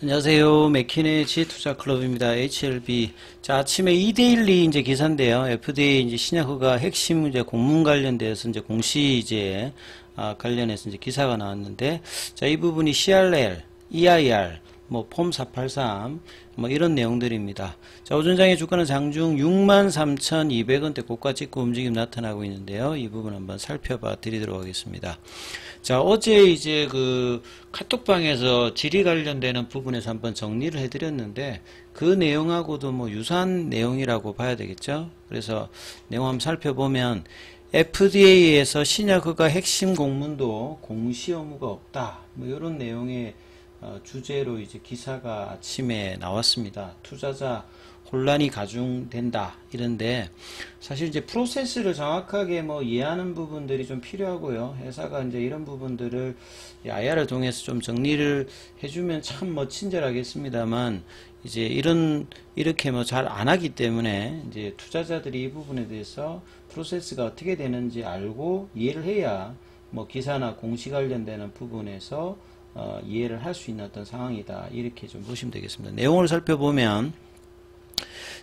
안녕하세요. 맥키네지 투자클럽입니다. HLB. 자, 아침에 이데일리 이제 기사인데요. FDA 이제 신약 허가 핵심 이제 공문 관련돼서 이제 공시 이제 관련해서 이제 기사가 나왔는데, 자, 이 부분이 CRL, EIR, 뭐 폼 483, 뭐 이런 내용들입니다. 자, 오전장의 주가는 장중 63,200원대 고가 찍고 움직임 나타나고 있는데요. 이 부분 한번 살펴봐 드리도록 하겠습니다. 자, 어제 이제 그 카톡방에서 질의 관련되는 부분에서 한번 정리를 해드렸는데, 그 내용하고도 뭐 유사한 내용이라고 봐야 되겠죠. 그래서 내용 한번 살펴보면, FDA에서 신약 허가 핵심 공문도 공시 의무가 없다. 뭐 이런 내용의 주제로 이제 기사가 아침에 나왔습니다. 투자자 혼란이 가중된다 이런데, 사실 이제 프로세스를 정확하게 뭐 이해하는 부분들이 좀 필요하고요. 회사가 이제 이런 부분들을 IR을 통해서 좀 정리를 해주면 참 뭐 친절하겠습니다만, 이제 이렇게 뭐 잘 안 하기 때문에 이제 투자자들이 이 부분에 대해서 프로세스가 어떻게 되는지 알고 이해를 해야 뭐 기사나 공시 관련되는 부분에서 이해를 할 수 있는 어떤 상황이다. 이렇게 좀 보시면 되겠습니다. 내용을 살펴보면,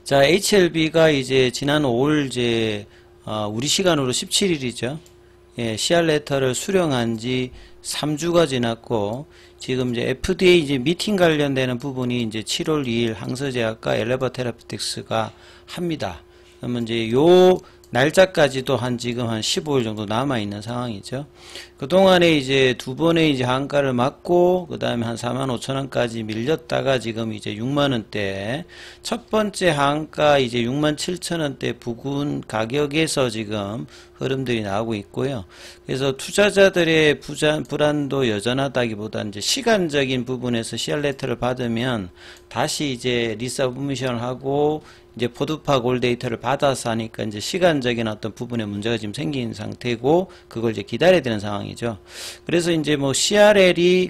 자, HLB가 이제 지난 5월 이제 우리 시간으로 17일이죠. 예, CR 레터를 수령한 지 3주가 지났고, 지금 이제 FDA 이제 미팅 관련되는 부분이 이제 7월 2일 항서제약과 엘레버 테라피틱스가 합니다. 그러면 이제 요 날짜까지도 지금 한 15일 정도 남아있는 상황이죠. 그동안에 이제 두 번의 이제 한가를 맞고, 그 다음에 한 45,000원까지 밀렸다가 지금 이제 6만원대, 첫 번째 한가 이제 67,000원대 부근 가격에서 지금 흐름들이 나오고 있고요. 그래서 투자자들의 불안도 여전하다기보다 이제 시간적인 부분에서 CR 레터를 받으면 다시 이제 리서브미션을 하고, 이제 포드파 골 데이터를 받아서 하니까 이제 시간적인 어떤 부분에 문제가 지금 생긴 상태고, 그걸 이제 기다려야 되는 상황이죠. 그래서 이제 뭐 CRL이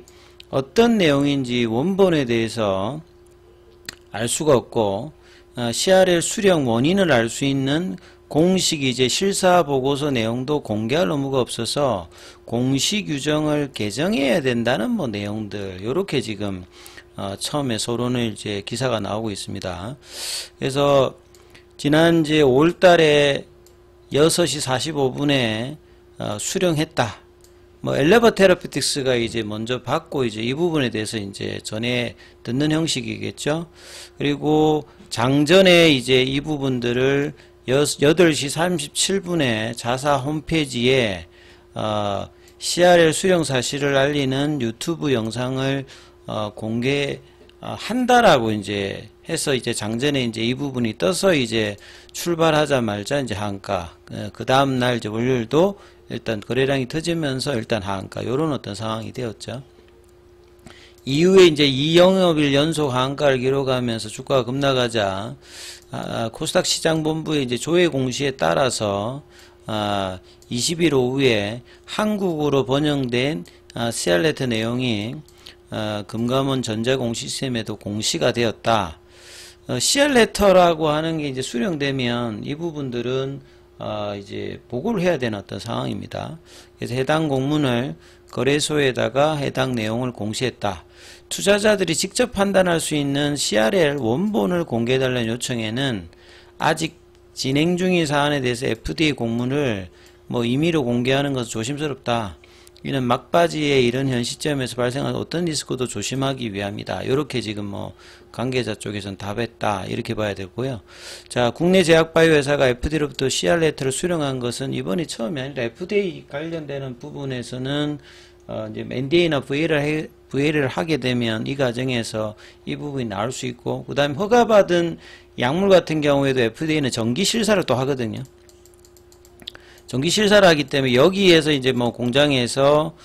어떤 내용인지 원본에 대해서 알 수가 없고, CRL 수령 원인을 알 수 있는 공식 이제 실사 보고서 내용도 공개할 의무가 없어서 공시 규정을 개정해야 된다는 뭐 내용들, 요렇게 지금 처음에 서론을 이제 기사가 나오고 있습니다. 그래서 지난 이제 5월 달에 6시 45분에 수령했다. 뭐 엘레버 테라피틱스가 이제 먼저 받고 이제 이 부분에 대해서 이제 전에 듣는 형식이겠죠. 그리고 장전에 이제 이 부분들을 8시 37분에 자사 홈페이지에 CRL 수령 사실을 알리는 유튜브 영상을 공개한다라고 이제 해서 이제 장전에 이제 이 부분이 떠서 이제 출발하자마자 이제 하한가, 그 다음날 이제 월요일도 일단 거래량이 터지면서 일단 하한가, 요런 어떤 상황이 되었죠. 이후에 이제 2영업일 연속 하한가를 기록하면서 주가가 급락하자, 코스닥 시장본부의 이제 조회 공시에 따라서 20일 오후에 한국어로 번영된 CR 레터 내용이 금감원 전자공시스템에도 공시가 되었다. CR 레터라고 하는 게 이제 수령되면 이 부분들은 이제 보고를 해야 되는 어떤 상황입니다. 그래서 해당 공문을 거래소에다가 해당 내용을 공시했다. 투자자들이 직접 판단할 수 있는 CRL 원본을 공개해달라는 요청에는 아직 진행 중인 사안에 대해서 FDA 공문을 뭐 임의로 공개하는 것은 조심스럽다. 이는 막바지에 이런 현 시점에서 발생한 어떤 리스크도 조심하기 위함이다. 이렇게 지금 뭐 관계자 쪽에서는 답했다. 이렇게 봐야 되고요. 자, 국내 제약바이오 회사가 FDA로부터 CR 레터를 수령한 것은 이번이 처음이 아니라 FDA 관련되는 부분에서는 이제 NDA나 VA를 하게 되면 이 과정에서 이 부분이 나올 수 있고, 그 다음에 허가받은 약물 같은 경우에도 FDA는 정기 실사를 또 하거든요. 정기 실사를 하기 때문에 여기에서 이제 뭐 공장에서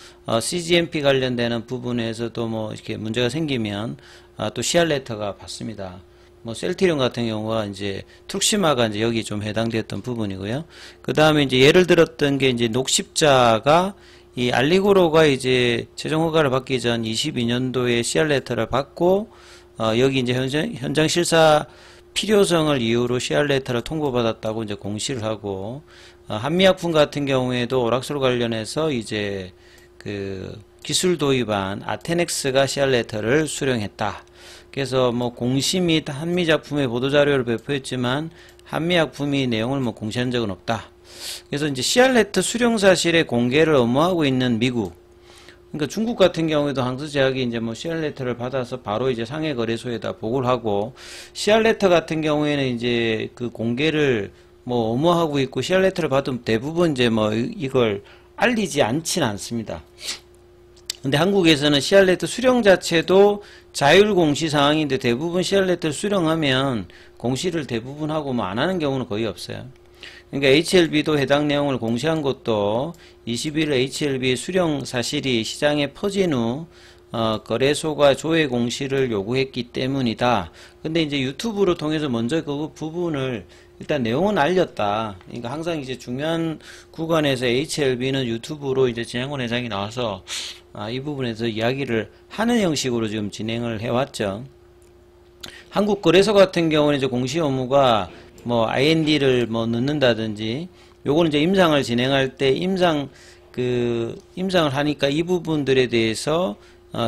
CGMP 관련되는 부분에서도 뭐 이렇게 문제가 생기면 또 CR 레터가 받습니다. 뭐 셀티리온 같은 경우가 이제 툭시마가 이제 여기 좀 해당되었던 부분이고요. 그 다음에 이제 예를 들었던 게 이제 녹십자가 이 알리고로가 이제 최종 허가를 받기 전 22년도에 CR 레터를 받고 여기 이제 현장 실사 필요성을 이유로 CR 레터를 통보받았다고 이제 공시를 하고, 한미약품 같은 경우에도 오락술 관련해서 이제 그 기술 도입안 아테넥스가 씨알 레터를 수령했다. 그래서 뭐 공시 및 한미 작품의 보도자료를 배포했지만 한미 작품이 내용을 뭐 공시한 적은 없다. 그래서 이제 씨알 레터 수령 사실의 공개를 엄호하고 있는 미국, 그러니까 중국 같은 경우에도 항저제약이 이제 뭐 씨알 레터를 받아서 바로 이제 상해 거래소에다 보고를 하고, 씨알 레터 같은 경우에는 이제 그 공개를 뭐 엄호하고 있고, 씨알 레터를 받으면 대부분 이제 뭐 이걸 알리지 않지는 않습니다. 근데 한국에서는 씨알 레터 수령 자체도 자율 공시 상황인데, 대부분 씨알 레터를 수령하면 공시를 대부분 하고 뭐 안 하는 경우는 거의 없어요. 그러니까 HLB도 해당 내용을 공시한 것도 21일 HLB 수령 사실이 시장에 퍼진 후 거래소가 조회 공시를 요구했기 때문이다. 근데 이제 유튜브로 통해서 먼저 그 부분을 일단 내용은 알렸다. 그러니까 항상 이제 중요한 구간에서 HLB는 유튜브로 이제 진양권 회장이 나와서 이 부분에서 이야기를 하는 형식으로 지금 진행을 해왔죠. 한국 거래소 같은 경우는 이제 공시 의무가 뭐 IND를 뭐 넣는다든지, 요거는 이제 임상을 진행할 때 임상을 하니까 이 부분들에 대해서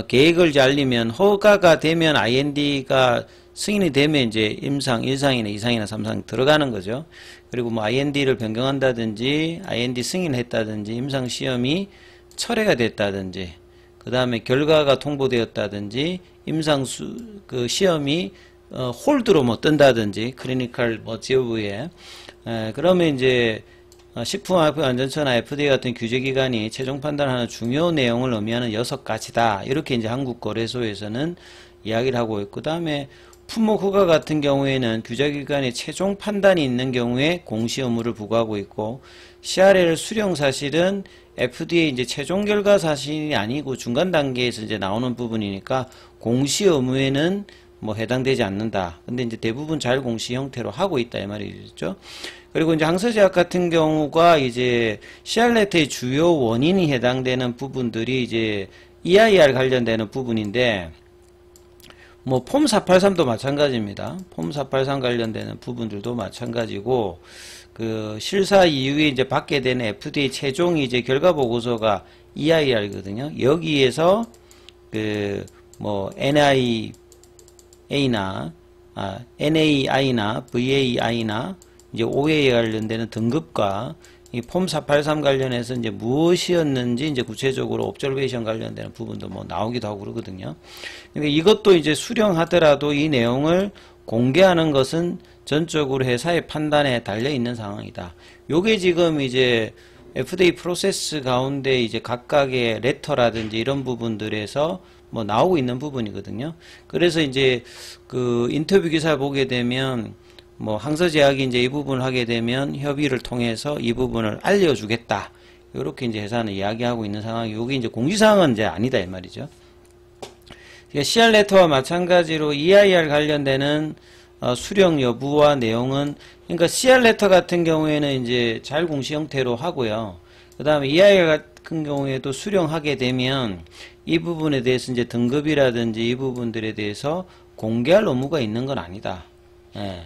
계획을 알리면, 허가가 되면 IND가 승인이 되면 이제 임상 1상이나 2상이나 3상 들어가는 거죠. 그리고 뭐 IND를 변경한다든지 IND 승인했다든지 임상 시험이 철회가 됐다든지, 그 다음에 결과가 통보되었다든지 임상 그 시험이 홀드로 뭐 뜬다든지, 클리니컬 뭐 지오부에, 그러면 이제 식품안전처나 FDA 같은 규제기관이 최종 판단하는 중요 내용을 의미하는 6가지다. 이렇게 이제 한국 거래소에서는 이야기를 하고 있고, 그 다음에 품목 허가 같은 경우에는 규제기관의 최종 판단이 있는 경우에 공시 의무를 부과하고 있고, CRL 수령 사실은 FDA 이제 최종 결과 사실이 아니고 중간 단계에서 이제 나오는 부분이니까 공시 의무에는 뭐 해당되지 않는다. 근데 이제 대부분 자율 공시 형태로 하고 있다 이 말이죠. 그리고 이제 항서제약 같은 경우가 이제 씨알 레터의 주요 원인이 해당되는 부분들이 이제 EIR 관련되는 부분인데, 뭐 폼 483도 마찬가지입니다. 폼 483 관련되는 부분들도 마찬가지고, 그 실사 이후에 이제 받게 되는 FDA 최종 이제 결과 보고서가 EIR거든요. 여기에서 그 뭐 NAI나 VAI나 이제 OA에 관련되는 등급과 이 폼 483 관련해서 이제 무엇이었는지 이제 구체적으로 옵저베이션 관련되는 부분도 뭐 나오기도 하고 그러거든요. 그러니까 이것도 이제 수령하더라도 이 내용을 공개하는 것은 전적으로 회사의 판단에 달려 있는 상황이다. 요게 지금 이제 FDA 프로세스 가운데 이제 각각의 레터라든지 이런 부분들에서 뭐 나오고 있는 부분이거든요. 그래서 이제 그 인터뷰 기사 보게 되면 뭐 항서제약이 이제 이 부분을 하게 되면 협의를 통해서 이 부분을 알려주겠다. 이렇게 이제 회사는 이야기하고 있는 상황이, 여기 이제 공지사항은 이제 아니다 이 말이죠. 그러니까 CR 레터와 마찬가지로 EIR 관련되는 수령 여부와 내용은, 그러니까 CR 레터 같은 경우에는 이제 자율 공시 형태로 하고요. 그 다음에 EIR 같은 경우에도 수령하게 되면 이 부분에 대해서 이제 등급이라든지 이 부분들에 대해서 공개할 의무가 있는 건 아니다. 예.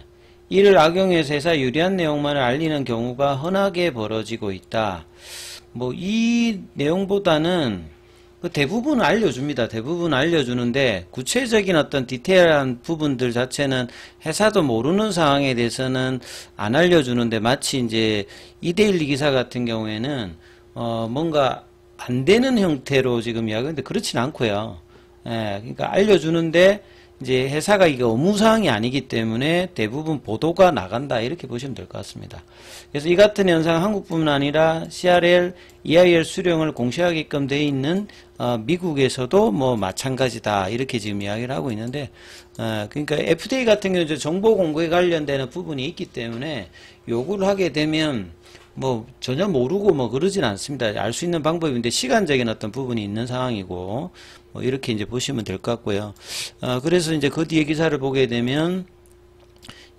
이를 악용해서 회사 유리한 내용만을 알리는 경우가 흔하게 벌어지고 있다. 뭐 이 내용보다는 그 대부분 알려줍니다. 대부분 알려주는데 구체적인 어떤 디테일한 부분들 자체는 회사도 모르는 상황에 대해서는 안 알려주는데, 마치 이제 2대1 기사 같은 경우에는 뭔가 안 되는 형태로 지금 이야기하는데 그렇진 않고요. 예, 그러니까 알려주는데 이제 회사가 이게 업무사항이 아니기 때문에 대부분 보도가 나간다 이렇게 보시면 될 것 같습니다. 그래서 이 같은 현상 한국뿐만 아니라 CRL, EIR 수령을 공시하게끔 되어 있는 미국에서도 뭐 마찬가지다 이렇게 지금 이야기를 하고 있는데, 그러니까 FDA 같은 경우는 정보 공개에 관련되는 부분이 있기 때문에 요구를 하게 되면 뭐 전혀 모르고 뭐 그러진 않습니다. 알 수 있는 방법인데 시간적인 어떤 부분이 있는 상황이고, 뭐 이렇게 이제 보시면 될 것 같고요. 그래서 이제 그 뒤에 기사를 보게 되면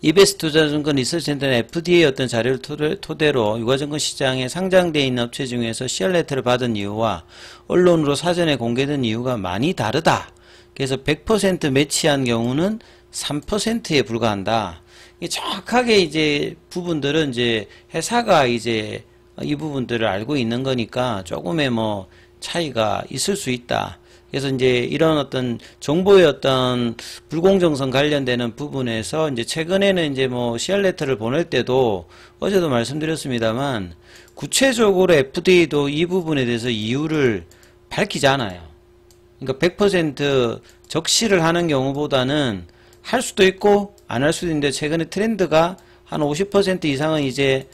이베스트 투자증권 리서치센터는 FDA 어떤 자료를 토대로 유가증권 시장에 상장되어 있는 업체 중에서 CR 레터를 받은 이유와 언론으로 사전에 공개된 이유가 많이 다르다. 그래서 100% 매치한 경우는 3%에 불과한다. 정확하게 이제 부분들은 이제 회사가 이제 이 부분들을 알고 있는 거니까 조금의 뭐 차이가 있을 수 있다. 그래서 이제 이런 어떤 정보의 어떤 불공정성 관련되는 부분에서 이제 최근에는 이제 뭐 CR레터를 보낼 때도 어제도 말씀드렸습니다만 구체적으로 FDA도 이 부분에 대해서 이유를 밝히지 않아요. 그러니까 100% 적시를 하는 경우보다는 할 수도 있고 안 할 수도 있는데 최근에 트렌드가 한 50% 이상은 이제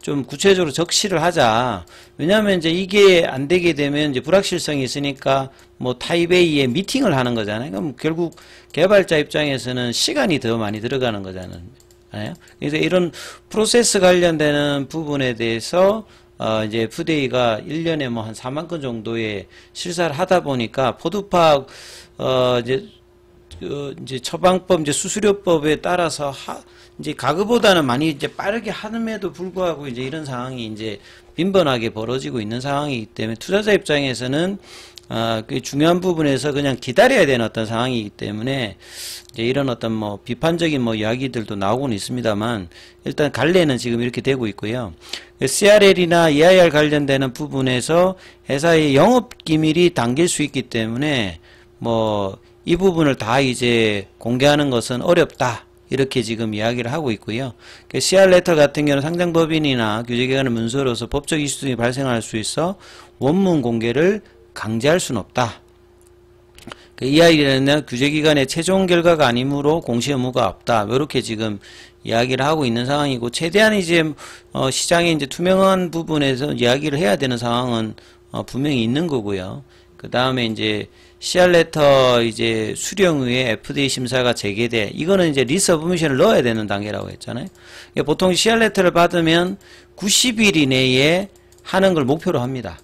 좀 구체적으로 적시를 하자. 왜냐하면 이제 이게 안 되게 되면 이제 불확실성이 있으니까 뭐 타입 A에 미팅을 하는 거잖아요. 그럼 결국 개발자 입장에서는 시간이 더 많이 들어가는 거잖아요. 그래서 이런 프로세스 관련되는 부분에 대해서 이제 FDA가 1년에 뭐 한 4만 건 정도의 실사를 하다 보니까 포드파 이제 처방법, 이제 수수료법에 따라서 이제 가그보다는 많이 이제 빠르게 하는에도 불구하고 이제 이런 상황이 이제 빈번하게 벌어지고 있는 상황이기 때문에 투자자 입장에서는 그 중요한 부분에서 그냥 기다려야 되는 어떤 상황이기 때문에 이제 이런 어떤 뭐 비판적인 뭐 이야기들도 나오고는 있습니다만 일단 갈래는 지금 이렇게 되고 있고요. CRL이나 EIR 관련되는 부분에서 회사의 영업 기밀이 담길 수 있기 때문에 뭐 이 부분을 다 이제 공개하는 것은 어렵다. 이렇게 지금 이야기를 하고 있고요. CR레터 같은 경우는 상장법인이나 규제기관의 문서로서 법적 이슈 등이 발생할 수 있어 원문 공개를 강제할 수는 없다. EIR는 규제기관의 최종 결과가 아니므로 공시 의무가 없다. 이렇게 지금 이야기를 하고 있는 상황이고 최대한 이제 시장의 이제 투명한 부분에서 이야기를 해야 되는 상황은 분명히 있는 거고요. 그 다음에 이제 CR레터 이제 수령 후에 FDA 심사가 재개돼. 이거는 이제 리서브미션을 넣어야 되는 단계라고 했잖아요. 보통 CR레터를 받으면 90일 이내에 하는 걸 목표로 합니다.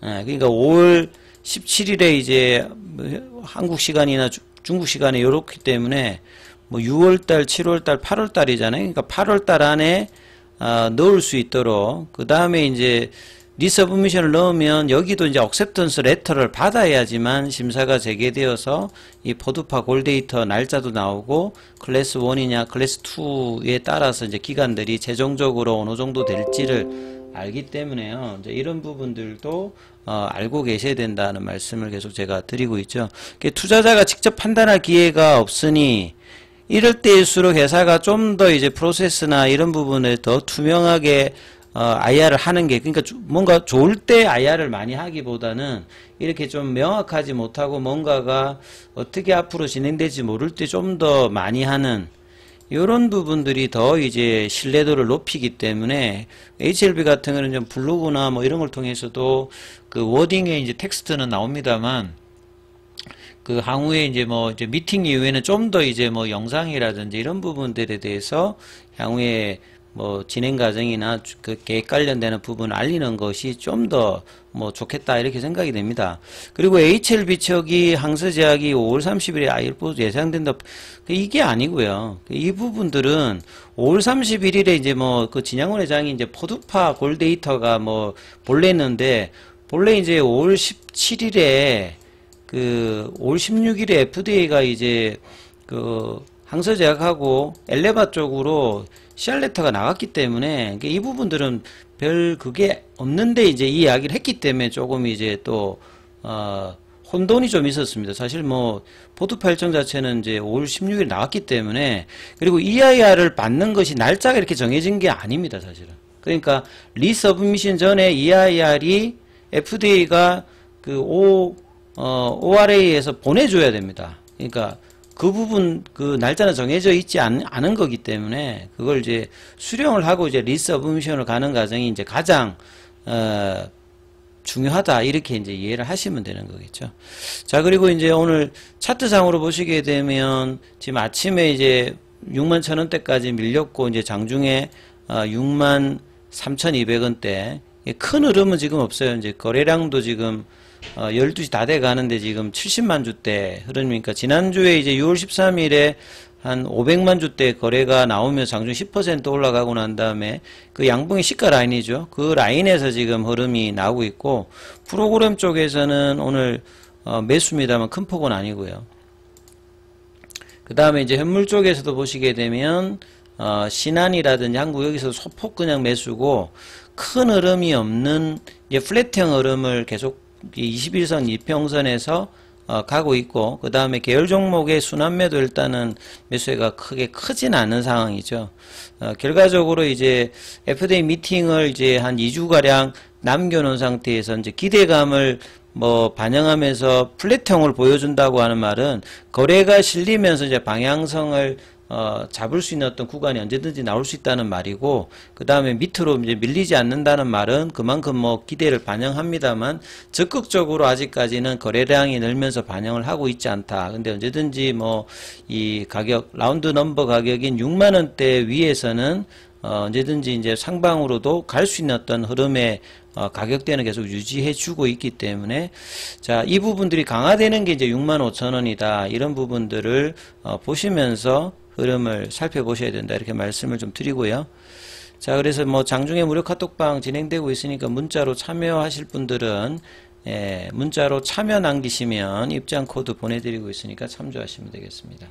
그러니까 5월 17일에 이제 한국 시간이나 중국 시간에 요렇기 때문에 뭐 6월달, 7월달, 8월달이잖아요. 그러니까 8월달 안에 넣을 수 있도록 그 다음에 이제 리서브미션을 넣으면 여기도 이제 억셉턴스 레터를 받아야지만 심사가 재개되어서 이 포드파 골데이터 날짜도 나오고 클래스 1이냐 클래스 2에 따라서 이제 기관들이 최종적으로 어느 정도 될지를 알기 때문에요. 이제 이런 부분들도 알고 계셔야 된다는 말씀을 계속 제가 드리고 있죠. 투자자가 직접 판단할 기회가 없으니 이럴 때일수록 회사가 좀 더 이제 프로세스나 이런 부분을 더 투명하게 IR을 하는 게, 그러니까 뭔가 좋을 때 IR을 많이 하기보다는 이렇게 좀 명확하지 못하고 뭔가가 어떻게 앞으로 진행될지 모를 때 좀 더 많이 하는 이런 부분들이 더 이제 신뢰도를 높이기 때문에 HLB 같은 경우는 좀 블로그나 뭐 이런 걸 통해서도 그 워딩에 이제 텍스트는 나옵니다만 그 향후에 이제 뭐 이제 미팅 이후에는 좀 더 이제 뭐 영상이라든지 이런 부분들에 대해서 향후에 뭐 진행 과정이나 그 계획 관련되는 부분을 알리는 것이 좀 더 뭐 좋겠다 이렇게 생각이 됩니다. 그리고 HLB 측이 항서제약이 5월 30일에 IR보 예상된다. 이게 아니고요. 이 부분들은 5월 31일에 이제 뭐 그 진양원 회장이 이제 포드파 골데이터가 뭐 본래였는데 본래 이제 5월 17일에 그 5월 16일에 FDA가 이제 그 항서제약하고 엘레바 쪽으로 CR레터가 나갔기 때문에 이 부분들은 별 그게 없는데 이제 이 이야기를 했기 때문에 조금 이제 또 혼돈이 좀 있었습니다. 사실 뭐 포드파 일정 자체는 이제 5월 16일 나왔기 때문에 그리고 EIR을 받는 것이 날짜가 이렇게 정해진 게 아닙니다, 사실은. 그러니까 리서브미션 전에 EIR이 FDA가 그 ORA에서 보내줘야 됩니다. 그러니까 그 부분 그 날짜는 정해져 있지 않은 거기 때문에 그걸 이제 수령을 하고 이제 리서브미션을 가는 과정이 이제 가장 중요하다 이렇게 이제 이해를 하시면 되는 거겠죠. 자, 그리고 이제 오늘 차트상으로 보시게 되면 지금 아침에 이제 61,000원대까지 밀렸고 이제 장중에 63,200원대 큰 흐름은 지금 없어요. 이제 거래량도 지금 12시 다 돼 가는데 지금 70만 주대 흐름이니까 지난주에 이제 6월 13일에 한 500만 주대 거래가 나오며 장중 10% 올라가고 난 다음에 그 양봉의 시가 라인이죠. 그 라인에서 지금 흐름이 나오고 있고 프로그램 쪽에서는 오늘 매수입니다만 큰 폭은 아니고요. 그 다음에 이제 현물 쪽에서도 보시게 되면 신한이라든지 한국 여기서 소폭 그냥 매수고 큰 흐름이 없는 이제 플랫형 흐름을 계속 21선 이평선에서 가고 있고, 그 다음에 계열 종목의 순환매도 일단은 매수세가 크진 않은 상황이죠. 결과적으로 이제 FDA 미팅을 이제 한 2주가량 남겨놓은 상태에서 이제 기대감을 반영하면서 플랫형을 보여준다고 하는 말은 거래가 실리면서 이제 방향성을 잡을 수 있는 어떤 구간이 언제든지 나올 수 있다는 말이고, 그 다음에 밑으로 이제 밀리지 않는다는 말은 그만큼 기대를 반영합니다만, 적극적으로 아직까지는 거래량이 늘면서 반영을 하고 있지 않다. 근데 언제든지 이 가격, 라운드 넘버 가격인 6만원대 위에서는 언제든지 이제 상방으로도 갈 수 있는 어떤 흐름의 가격대는 계속 유지해 주고 있기 때문에, 자, 이 부분들이 강화되는 게 이제 65,000원이다. 이런 부분들을 보시면서 흐름을 살펴보셔야 된다. 이렇게 말씀을 좀 드리고요. 자, 그래서 장중에 무료 카톡방 진행되고 있으니까 문자로 참여하실 분들은 문자로 참여 남기시면 입장 코드 보내드리고 있으니까 참조하시면 되겠습니다.